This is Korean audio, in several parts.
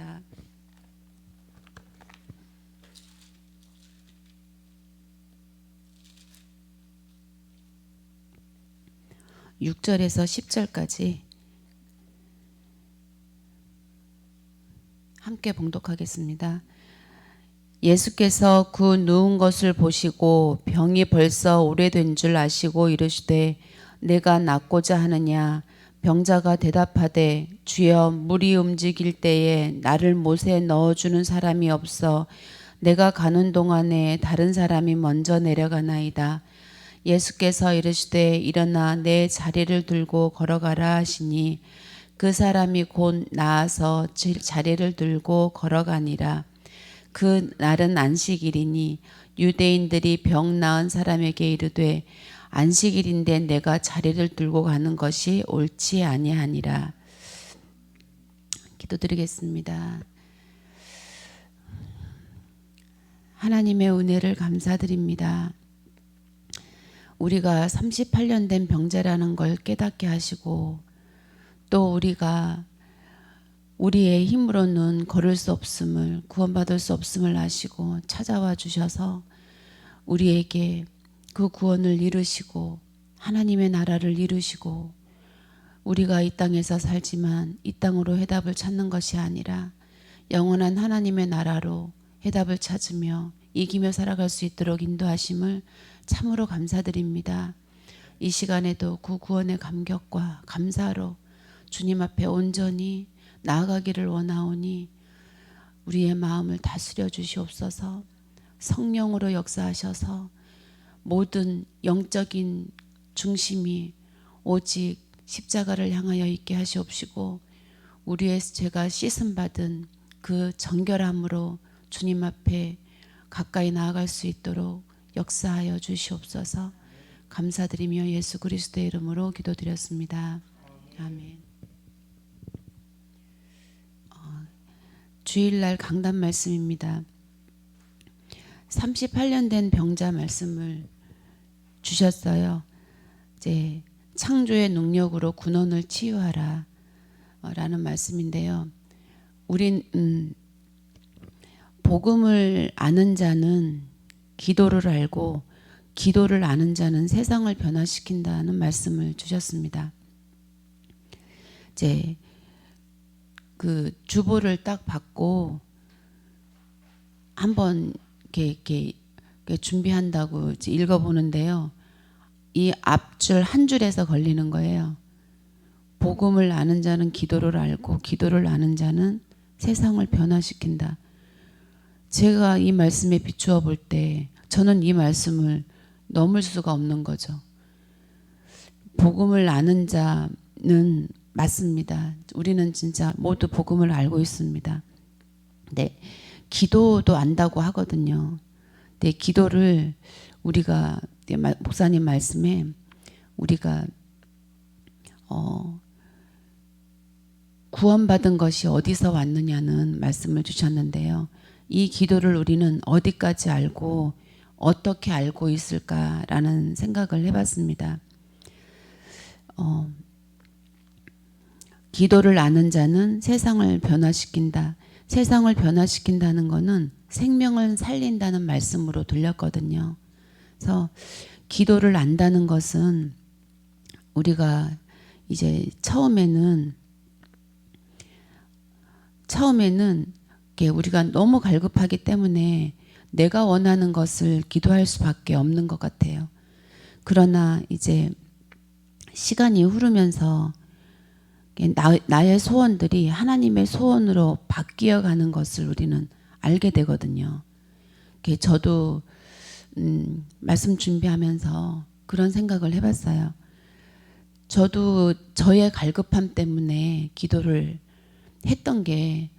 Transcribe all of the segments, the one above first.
기도드리겠습니다. 6절에서 10절까지 함께 봉독하겠습니다. 예수께서 그 누운 것을 보시고 병이 벌써 오래된 줄 아시고 이르시되 내가 낫고자 하느냐. 병자가 대답하되 주여 물이 움직일 때에 나를 못에 넣어주는 사람이 없어 내가 가는 동안에 다른 사람이 먼저 내려가나이다. 예수께서 이르시되 일어나 내 자리를 들고 걸어가라 하시니 그 사람이 곧 나아서 자리를 들고 걸어가니라. 그 날은 안식일이니 유대인들이 병 나은 사람에게 이르되 안식일인데 내가 자리를 들고 가는 것이 옳지 아니하니라. 기도드리겠습니다. 하나님의 은혜를 감사드립니다. 우리가 38년 된 병자라는 걸 깨닫게 하시고 또 우리가 우리의 힘으로는 걸을 수 없음을, 구원받을 수 없음을 아시고 찾아와 주셔서 우리에게 그 구원을 이루시고 하나님의 나라를 이루시고 우리가 이 땅에서 살지만 이 땅으로 해답을 찾는 것이 아니라 영원한 하나님의 나라로 해답을 찾으며 이기며 살아갈 수 있도록 인도하심을 참으로 감사드립니다. 이 시간에도 그 구원의 감격과 감사로 주님 앞에 온전히 나아가기를 원하오니 우리의 마음을 다스려 주시옵소서. 성령으로 역사하셔서 모든 영적인 중심이 오직 십자가를 향하여 있게 하시옵시고 우리의 죄가 씻음받은 그 정결함으로 주님 앞에 가까이 나아갈 수 있도록 역사하여 주시옵소서. 감사드리며 예수 그리스도의 이름으로 기도드렸습니다. 아멘. 주일날 강단 말씀입니다. 38년 된 병자 말씀을 주셨어요. 이제 창조의 능력으로 군원을 치유하라 라는 말씀인데요. 우린 복음을 아는 자는 기도를 알고 기도를 아는 자는 세상을 변화시킨다는 말씀을 주셨습니다. 이제 그 주보를 딱 받고 한번 이렇게 준비한다고 읽어보는데요. 이 앞줄 한 줄에서 걸리는 거예요. 복음을 아는 자는 기도를 알고 기도를 아는 자는 세상을 변화시킨다. 제가 이 말씀에 비추어 볼 때 저는 이 말씀을 넘을 수가 없는 거죠. 복음을 아는 자는 맞습니다. 우리는 진짜 모두 복음을 알고 있습니다. 네, 기도도 안다고 하거든요. 네, 기도를 우리가 목사님 말씀에 우리가 구원받은 것이 어디서 왔느냐는 말씀을 주셨는데요. 이 기도를 우리는 어디까지 알고 어떻게 알고 있을까라는 생각을 해봤습니다. 기도를 아는 자는 세상을 변화시킨다. 세상을 변화시킨다는 것은 생명을 살린다는 말씀으로 들렸거든요. 그래서 기도를 안다는 것은 우리가 이제 처음에는 우리가 너무 갈급하기 때문에 내가 원하는 것을 기도할 수밖에 없는 것 같아요. 그러나 이제 시간이 흐르면서 나의 소원들이 하나님의 소원으로 바뀌어가는 것을 우리는 알게 되거든요. 저도 말씀 준비하면서 그런 생각을 해봤어요. 저도 저의 갈급함 때문에 기도를 했던 게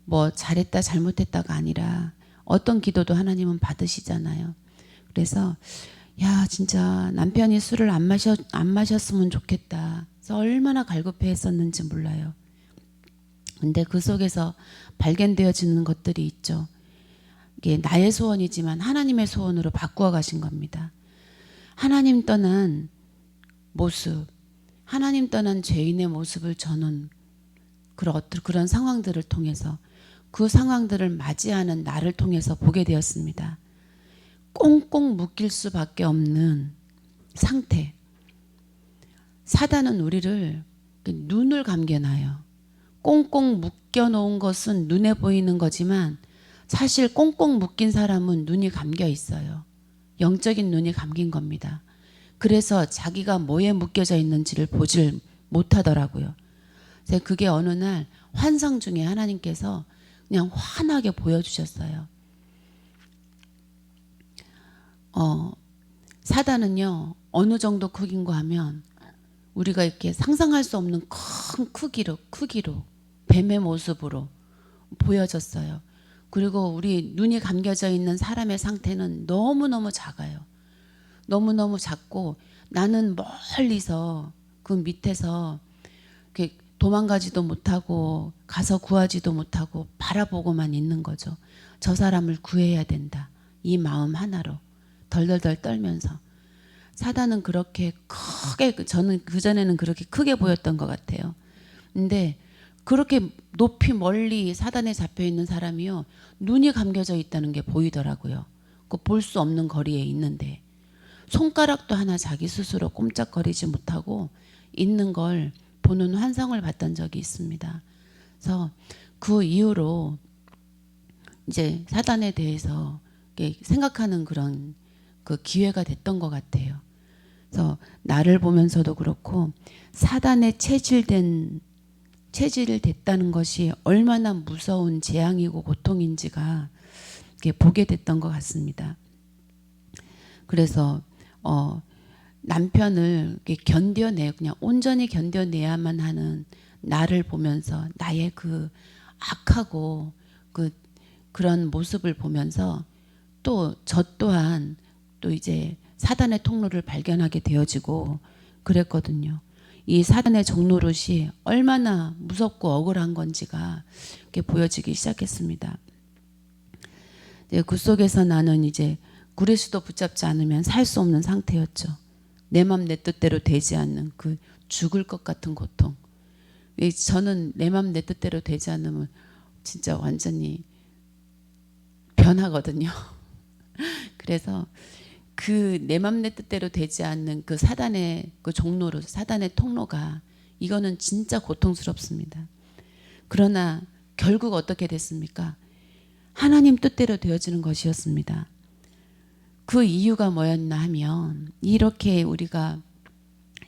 뭐 잘했다 잘못했다가 아니라 어떤 기도도 하나님은 받으시잖아요. 그래서 야 진짜 남편이 술을 안 마셨으면 좋겠다. 그래서 얼마나 갈급해 했었는지 몰라요. 근데 그 속에서 발견되어지는 것들이 있죠. 이게 나의 소원이지만 하나님의 소원으로 바꾸어 가신 겁니다. 하나님 떠난 모습, 하나님 떠난 죄인의 모습을 저는 그런 상황들을 통해서 그 상황들을 맞이하는 나를 통해서 보게 되었습니다. 꽁꽁 묶일 수밖에 없는 상태. 사단은 우리를 눈을 감겨놔요. 꽁꽁 묶여놓은 것은 눈에 보이는 거지만 사실 꽁꽁 묶인 사람은 눈이 감겨 있어요. 영적인 눈이 감긴 겁니다. 그래서 자기가 뭐에 묶여져 있는지를 보질 못하더라고요. 그래서 그게 어느 날 환상 중에 하나님께서 그냥 환하게 보여주셨어요. 사단은요, 어느 정도 크긴가 하면 우리가 이렇게 상상할 수 없는 큰 크기로 뱀의 모습으로 보여졌어요. 그리고 우리 눈이 감겨져 있는 사람의 상태는 너무너무 작아요. 너무너무 작고 나는 멀리서 그 밑에서 이렇게 도망가지도 못하고 가서 구하지도 못하고 바라보고만 있는 거죠. 저 사람을 구해야 된다. 이 마음 하나로 덜덜덜 떨면서. 사단은 그렇게 크게, 저는 그전에는 그렇게 크게 보였던 것 같아요. 근데 그렇게 높이 멀리 사단에 잡혀있는 사람이요, 눈이 감겨져 있다는 게 보이더라고요. 그 볼 수 없는 거리에 있는데 손가락도 하나 자기 스스로 꼼짝거리지 못하고 있는 걸 보는 환상을 봤던 적이 있습니다. 그래서 그 이후로 이제 사단에 대해서 생각하는 그런 그 기회가 됐던 것 같아요. 그래서 나를 보면서도 그렇고 사단에 체질됐다는 것이 얼마나 무서운 재앙이고 고통인지가 보게 됐던 것 같습니다. 그래서 남편을 그냥 온전히 견뎌내야만 하는 나를 보면서 나의 그 악하고 그런 모습을 보면서 또 저 또한 또 이제 사단의 통로를 발견하게 되어지고 그랬거든요. 이 사단의 종노릇이 얼마나 무섭고 억울한 건지가 이렇게 보여지기 시작했습니다. 그 속에서 나는 이제 그리스도 붙잡지 않으면 살 수 없는 상태였죠. 내 맘 내 뜻대로 되지 않는 그 죽을 것 같은 고통. 저는 내 맘 내 뜻대로 되지 않으면 진짜 완전히 변하거든요. 그래서 그 내 맘 내 뜻대로 되지 않는 그 사단의 그 종로로 사단의 통로가 이거는 진짜 고통스럽습니다. 그러나 결국 어떻게 됐습니까? 하나님 뜻대로 되어지는 것이었습니다. 그 이유가 뭐였나 하면 이렇게 우리가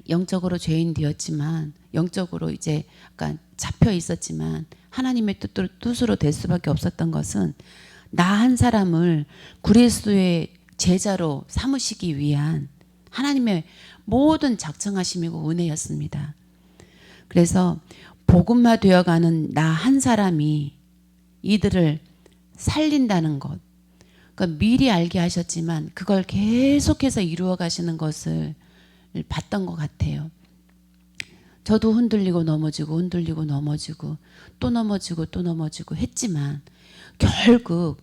영적으로 죄인 되었지만 영적으로 이제 약간 잡혀 있었지만 하나님의 뜻으로 될 수밖에 없었던 것은 나 한 사람을 그리스도의 제자로 삼으시기 위한 하나님의 모든 작정하심이고 은혜였습니다. 그래서 복음화 되어가는 나 한 사람이 이들을 살린다는 것, 그러니까 미리 알게 하셨지만 그걸 계속해서 이루어 가시는 것을 봤던 것 같아요. 저도 흔들리고 넘어지고 또 넘어지고 했지만 결국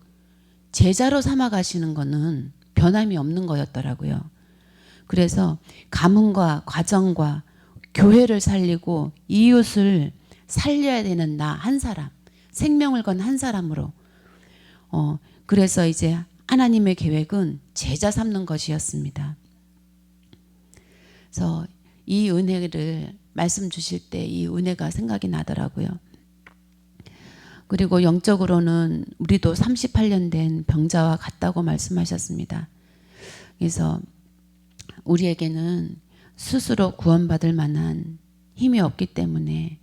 제자로 삼아 가시는 거는 변함이 없는 거였더라고요. 그래서 가문과 과정과 교회를 살리고 이웃을 살려야 되는 나 한 사람, 생명을 건 한 사람으로 그래서 이제 하나님의 계획은 제자 삼는 것이었습니다. 그래서 이 은혜를 말씀 주실 때 이 은혜가 생각이 나더라고요. 그리고 영적으로는 우리도 38년 된 병자와 같다고 말씀하셨습니다. 그래서 우리에게는 스스로 구원받을 만한 힘이 없기 때문에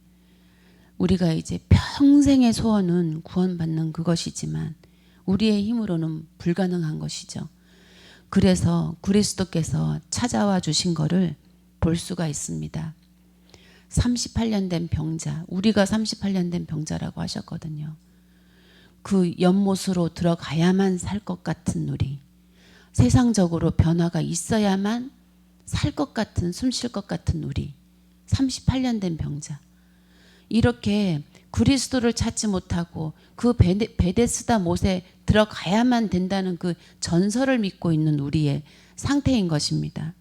우리가 이제 평생의 소원은 구원받는 그것이지만 우리의 힘으로는 불가능한 것이죠. 그래서 그리스도께서 찾아와 주신 것을 볼 수가 있습니다. 38년 된 병자, 우리가 38년 된 병자라고 하셨거든요. 그 연못으로 들어가야만 살 것 같은 우리, 세상적으로 변화가 있어야만 살 것 같은, 숨 쉴 것 같은 우리, 38년 된 병자. 이렇게 그리스도를 찾지 못하고 그 베데스다 못에 들어가야만 된다는 그 전설을 믿고 있는 우리의 상태인 것입니다.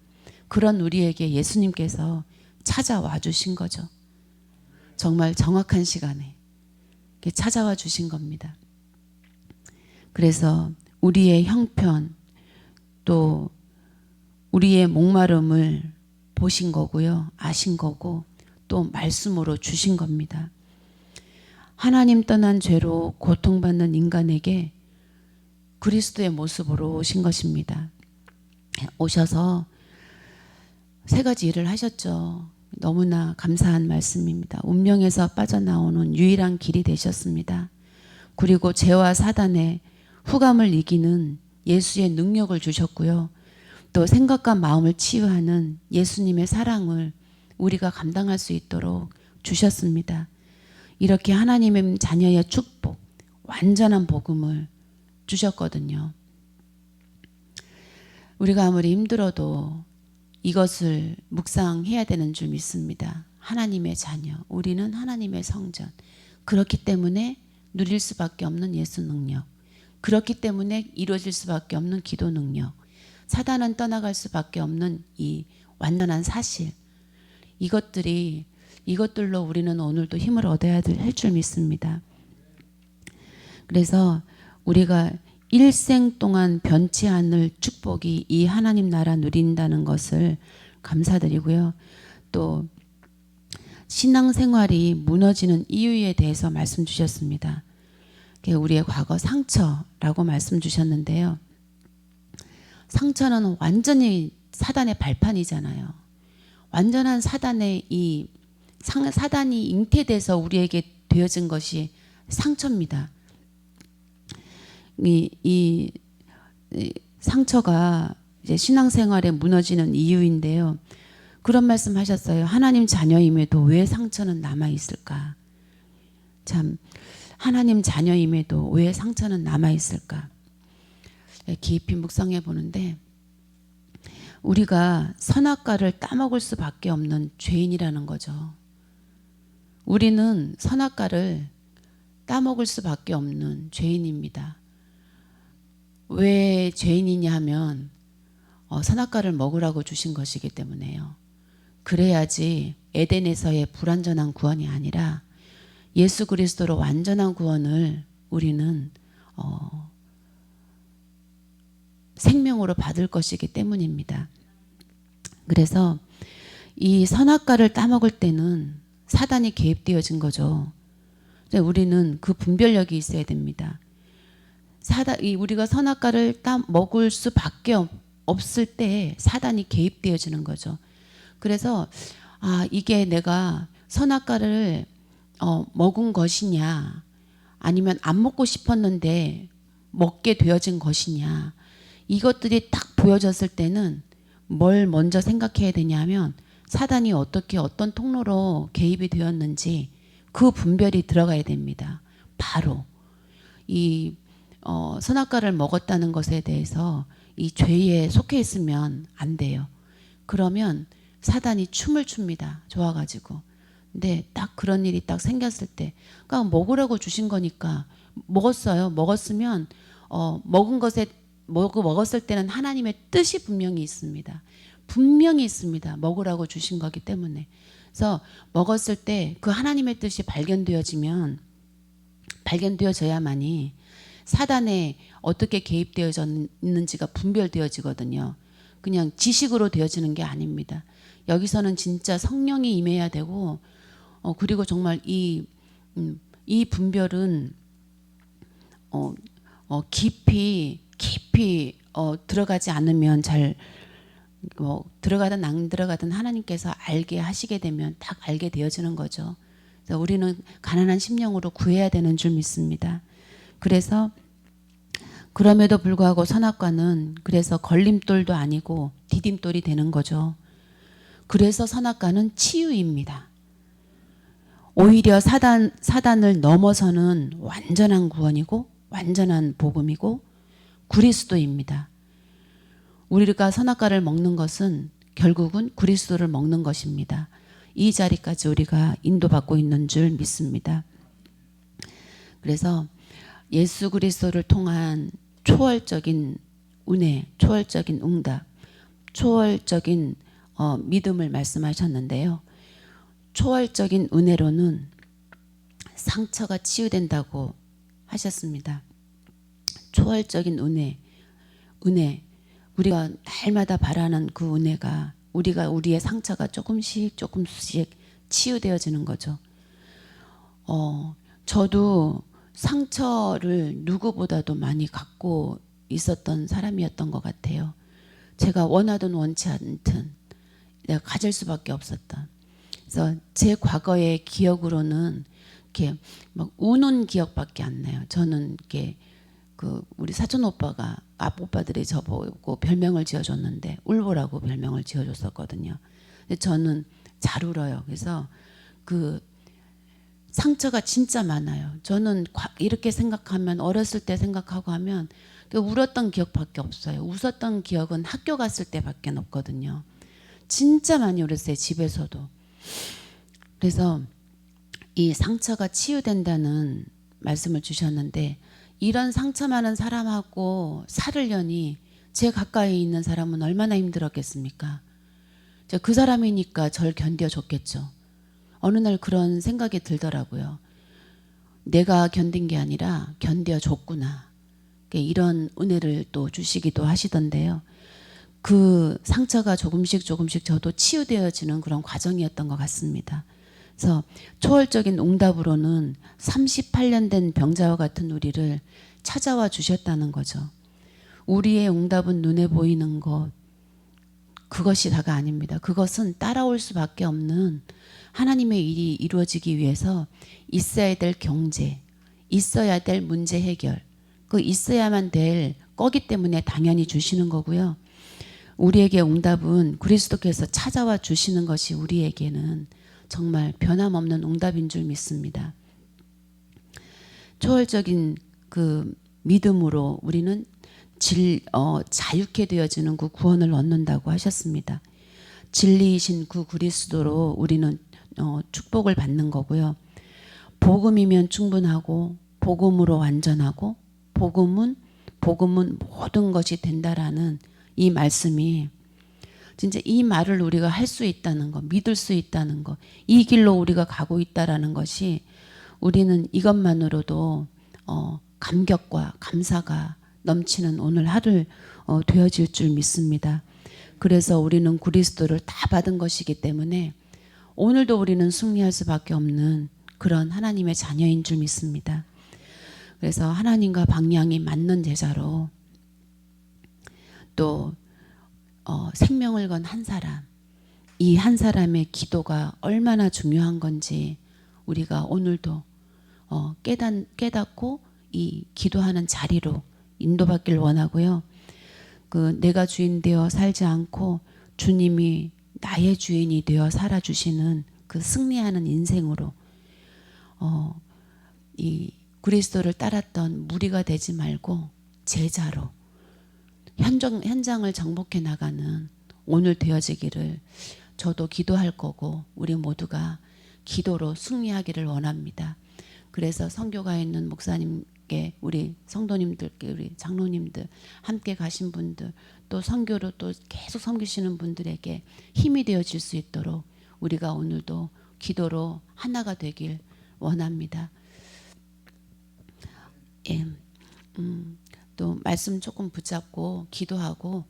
그런 우리에게 예수님께서 찾아와 주신 거죠. 정말 정확한 시간에 이렇게 찾아와 주신 겁니다. 그래서 우리의 형편 또 우리의 목마름을 보신 거고요. 아신 거고 또 말씀으로 주신 겁니다. 하나님 떠난 죄로 고통받는 인간에게 그리스도의 모습으로 오신 것입니다. 오셔서 세 가지 일을 하셨죠. 너무나 감사한 말씀입니다. 운명에서 빠져나오는 유일한 길이 되셨습니다. 그리고 죄와 사단의 후감을 이기는 예수의 능력을 주셨고요. 또 생각과 마음을 치유하는 예수님의 사랑을 우리가 감당할 수 있도록 주셨습니다. 이렇게 하나님의 자녀의 축복, 완전한 복음을 주셨거든요. 우리가 아무리 힘들어도 이것을 묵상해야 되는 줄 믿습니다. 하나님의 자녀, 우리는 하나님의 성전. 그렇기 때문에 누릴 수밖에 없는 예수 능력. 그렇기 때문에 이루어질 수밖에 없는 기도 능력. 사단은 떠나갈 수밖에 없는 이 완전한 사실. 이것들로 우리는 오늘도 힘을 얻어야 할 줄 믿습니다. 그래서 우리가 일생 동안 변치 않을 축복이 이 하나님 나라 누린다는 것을 감사드리고요. 또 신앙생활이 무너지는 이유에 대해서 말씀 주셨습니다. 우리의 과거 상처라고 말씀 주셨는데요. 상처는 완전히 사단의 발판이잖아요. 완전한 사단이 잉태돼서 우리에게 되어진 것이 상처입니다. 이 상처가 이제 신앙생활에 무너지는 이유인데요. 그런 말씀 하셨어요. 하나님 자녀임에도 왜 상처는 남아 있을까? 참, 하나님 자녀임에도 왜 상처는 남아 있을까? 깊이 묵상해 보는데 우리가 선악과를 따먹을 수밖에 없는 죄인이라는 거죠. 우리는 선악과를 따먹을 수밖에 없는 죄인입니다. 왜 죄인이냐 하면 선악과를 먹으라고 주신 것이기 때문에요. 그래야지 에덴에서의 불완전한 구원이 아니라 예수 그리스도로 완전한 구원을 우리는 생명으로 받을 것이기 때문입니다. 그래서 이 선악과를 따먹을 때는 사단이 개입되어진 거죠. 우리는 그 분별력이 있어야 됩니다. 우리가 선악과를 먹을 수밖에 없을 때 사단이 개입되어지는 거죠. 그래서 이게 내가 선악과를 먹은 것이냐 아니면 안 먹고 싶었는데 먹게 되어진 것이냐 이것들이 딱 보여졌을 때는 뭘 먼저 생각해야 되냐면 사단이 어떤 통로로 개입이 되었는지 그 분별이 들어가야 됩니다. 바로 이 선악과를 먹었다는 것에 대해서 이 죄에 속해 있으면 안 돼요. 그러면 사단이 춤을 춥니다. 좋아가지고. 근데 딱 그런 일이 딱 생겼을 때, 그러니까 먹으라고 주신 거니까 먹었어요. 먹었으면 먹었을 때는 하나님의 뜻이 분명히 있습니다. 분명히 있습니다. 먹으라고 주신 거기 때문에. 그래서 먹었을 때 그 하나님의 뜻이 발견되어져야만이 사단에 어떻게 개입되어졌는지가 분별되어지거든요. 그냥 지식으로 되어지는 게 아닙니다. 여기서는 진짜 성령이 임해야 되고 그리고 정말 이 분별은 깊이 들어가지 않으면 잘 들어가든 안 들어가든 하나님께서 알게 하시게 되면 딱 알게 되어지는 거죠. 그래서 우리는 가난한 심령으로 구해야 되는 줄 믿습니다. 그래서 그럼에도 불구하고 선악과는 그래서 걸림돌도 아니고 디딤돌이 되는 거죠. 그래서 선악과는 치유입니다. 오히려 사단을 넘어서는 완전한 구원이고 완전한 복음이고 그리스도입니다. 우리가 선악과를 먹는 것은 결국은 그리스도를 먹는 것입니다. 이 자리까지 우리가 인도받고 있는 줄 믿습니다. 그래서 예수 그리스도를 통한 초월적인 은혜, 초월적인 응답, 초월적인 믿음을 말씀하셨는데요. 초월적인 은혜로는 상처가 치유된다고 하셨습니다. 초월적인 은혜, 우리가 날마다 바라는 그 은혜가 우리의 상처가 조금씩 치유되어지는 거죠. 저도 상처를 누구보다도 많이 갖고 있었던 사람이었던 것 같아요. 제가 원하든 원치 않든 내가 가질 수밖에 없었던. 그래서 제 과거의 기억으로는 이렇게 막 우는 기억밖에 안 나요. 저는 이렇게 우리 사촌 오빠가 앞 오빠들이 저보고 별명을 지어줬는데 울보라고 별명을 지어줬었거든요. 근데 저는 잘 울어요. 그래서 그 상처가 진짜 많아요. 저는 이렇게 생각하면 어렸을 때 생각하고 하면 울었던 기억밖에 없어요. 웃었던 기억은 학교 갔을 때밖에 없거든요. 진짜 많이 울었어요. 집에서도. 그래서 이 상처가 치유된다는 말씀을 주셨는데 이런 상처 많은 사람하고 살으려니 제 가까이 있는 사람은 얼마나 힘들었겠습니까? 그 사람이니까 절 견뎌줬겠죠. 어느 날 그런 생각이 들더라고요. 내가 견딘 게 아니라 견뎌줬구나. 이런 은혜를 또 주시기도 하시던데요. 그 상처가 조금씩 저도 치유되어지는 그런 과정이었던 것 같습니다. 그래서 초월적인 응답으로는 38년 된 병자와 같은 우리를 찾아와 주셨다는 거죠. 우리의 응답은 눈에 보이는 것, 그것이 다가 아닙니다. 그것은 따라올 수밖에 없는 하나님의 일이 이루어지기 위해서 있어야 될 경제, 있어야 될 문제 해결, 그 있어야만 될 거기 때문에 당연히 주시는 거고요. 우리에게 응답은 그리스도께서 찾아와 주시는 것이 우리에게는 정말 변함없는 응답인 줄 믿습니다. 초월적인 그 믿음으로 우리는 자유케 되어지는 그 구원을 얻는다고 하셨습니다. 진리이신 그 그리스도로 우리는 축복을 받는 거고요. 복음이면 충분하고 복음으로 완전하고 복음은 모든 것이 된다라는 이 말씀이 진짜 이 말을 우리가 할 수 있다는 거, 믿을 수 있다는 거, 이 길로 우리가 가고 있다라는 것이 우리는 이것만으로도 감격과 감사가 넘치는 오늘 하루 되어질 줄 믿습니다. 그래서 우리는 그리스도를 다 받은 것이기 때문에 오늘도 우리는 승리할 수밖에 없는 그런 하나님의 자녀인 줄 믿습니다. 그래서 하나님과 방향이 맞는 제자로 또 생명을 건 한 사람, 이 한 사람의 기도가 얼마나 중요한 건지 우리가 오늘도 깨닫고 이 기도하는 자리로 인도받길 원하고요. 내가 주인 되어 살지 않고 주님이 나의 주인이 되어 살아주시는 그 승리하는 인생으로 이 그리스도를 따랐던 무리가 되지 말고 제자로 현장을 정복해 나가는 오늘 되어지기를 저도 기도할 거고 우리 모두가 기도로 승리하기를 원합니다. 그래서 선교가 있는 목사님께 우리 성도님들께 우리 장로님들 함께 가신 분들 또 선교로 또 계속 섬기시는 분들에게 힘이 되어질 수 있도록 우리가 오늘도 기도로 하나가 되길 원합니다. 예, 또 말씀 조금 붙잡고 기도하고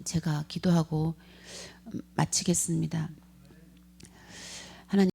제가 기도하고 마치겠습니다.